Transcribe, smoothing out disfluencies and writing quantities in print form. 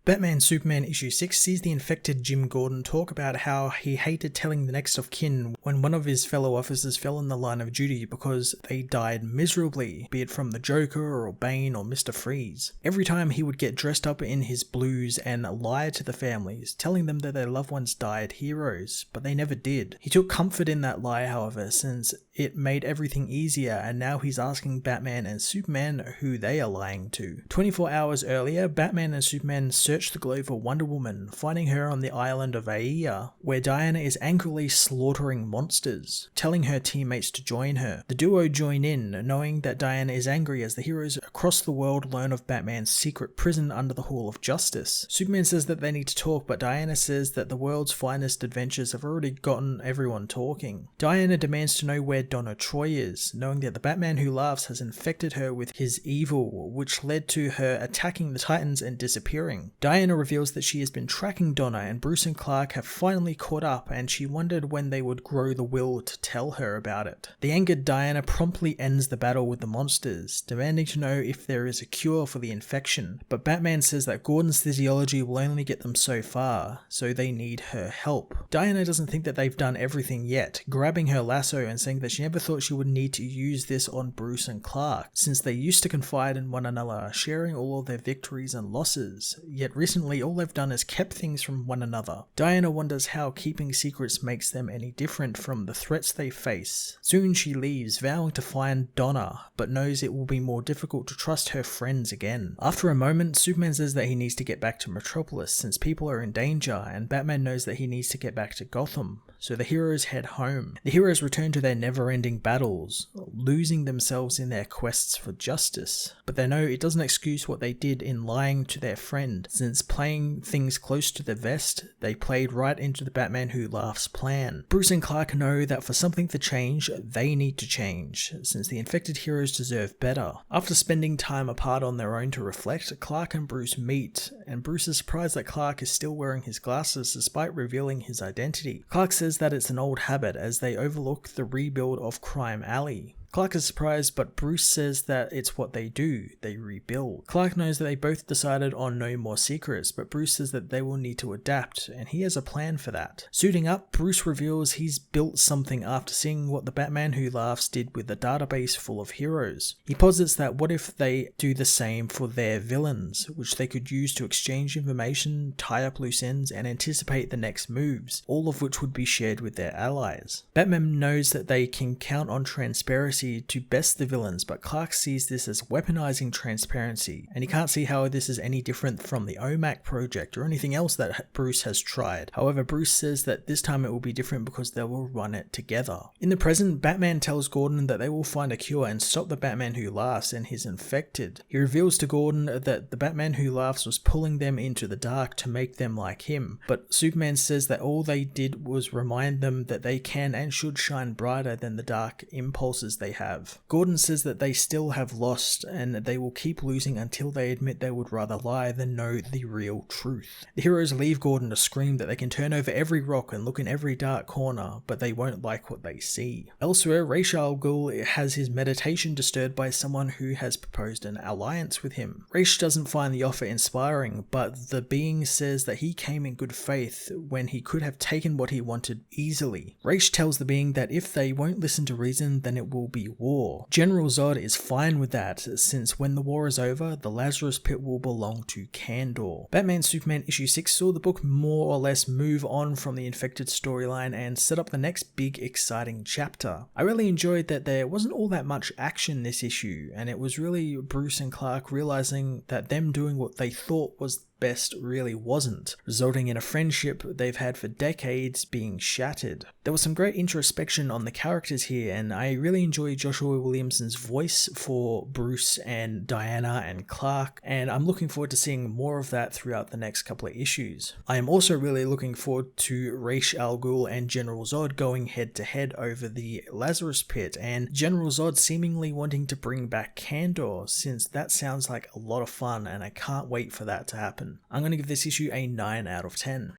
Batman Superman issue 6 sees the infected Jim Gordon talk about how he hated telling the next of kin when one of his fellow officers fell in the line of duty because they died miserably, be it from the Joker or Bane or Mr. Freeze. Every time he would get dressed up in his blues and lie to the families, telling them that their loved ones died heroes, but they never did. He took comfort in that lie, however, since it made everything easier, and now he's asking Batman and Superman who they are lying to. 24 hours earlier, Batman and Superman searched the globe for Wonder Woman, finding her on the island of Aia, where Diana is angrily slaughtering monsters, telling her teammates to join her. The duo join in, knowing that Diana is angry as the heroes across the world learn of Batman's secret prison under the Hall of Justice. Superman says that they need to talk, but Diana says that the world's finest adventures have already gotten everyone talking. Diana demands to know where Donna Troy is, knowing that the Batman Who Laughs has infected her with his evil, which led to her attacking the Titans and disappearing. Diana reveals that she has been tracking Donna, and Bruce and Clark have finally caught up, and she wondered when they would grow the will to tell her about it. The angered Diana promptly ends the battle with the monsters, demanding to know if there is a cure for the infection, but Batman says that Gordon's physiology will only get them so far, so they need her help. Diana doesn't think that they've done everything yet, grabbing her lasso and saying that she never thought she would need to use this on Bruce and Clark, since they used to confide in one another, sharing all of their victories and losses, yet recently all they've done is kept things from one another. Diana wonders how keeping secrets makes them any different from the threats they face. Soon she leaves, vowing to find Donna, but knows it will be more difficult to trust her friends again. After a moment, Superman says that he needs to get back to Metropolis since people are in danger, and Batman knows that he needs to get back to Gotham. So the heroes head home. The heroes return to their never-ending battles, losing themselves in their quests for justice. But they know it doesn't excuse what they did in lying to their friend, since playing things close to the vest, they played right into the Batman Who Laughs plan. Bruce and Clark know that for something to change, they need to change, since the infected heroes deserve better. After spending time apart on their own to reflect, Clark and Bruce meet, and Bruce is surprised that Clark is still wearing his glasses despite revealing his identity. Clark says that it's an old habit as they overlook the rebuild of Crime Alley. Clark is surprised, but Bruce says that it's what they do, they rebuild. Clark knows that they both decided on no more secrets, but Bruce says that they will need to adapt, and he has a plan for that. Suiting up, Bruce reveals he's built something after seeing what the Batman Who Laughs did with a database full of heroes. He posits that what if they do the same for their villains, which they could use to exchange information, tie up loose ends, and anticipate the next moves, all of which would be shared with their allies. Batman knows that they can count on transparency to best the villains, but Clark sees this as weaponizing transparency, and he can't see how this is any different from the OMAC project or anything else that Bruce has tried. However, Bruce says that this time it will be different because they will run it together. In the present, Batman tells Gordon that they will find a cure and stop the Batman Who Laughs and his infected. He reveals to Gordon that the Batman Who Laughs was pulling them into the dark to make them like him, but Superman says that all they did was remind them that they can and should shine brighter than the dark impulses they have. Gordon says that they still have lost and they will keep losing until they admit they would rather lie than know the real truth. The heroes leave Gordon to scream that they can turn over every rock and look in every dark corner, but they won't like what they see. Elsewhere, Ra's al Ghul has his meditation disturbed by someone who has proposed an alliance with him. Ra's doesn't find the offer inspiring, but the being says that he came in good faith when he could have taken what he wanted easily. Ra's tells the being that if they won't listen to reason, then it will be war. General Zod is fine with that, since when the war is over, the Lazarus Pit will belong to Kandor. Batman Superman issue 6 saw the book more or less move on from the infected storyline and set up the next big exciting chapter. I really enjoyed that there wasn't all that much action this issue, and it was really Bruce and Clark realizing that them doing what they thought was best really wasn't, resulting in a friendship they've had for decades being shattered. There was some great introspection on the characters here, and I really enjoy Joshua Williamson's voice for Bruce and Diana and Clark, and I'm looking forward to seeing more of that throughout the next couple of issues. I am also really looking forward to Ra's al Ghul and General Zod going head to head over the Lazarus Pit, and General Zod seemingly wanting to bring back Kandor, since that sounds like a lot of fun and I can't wait for that to happen. I'm going to give this issue a 9 out of 10.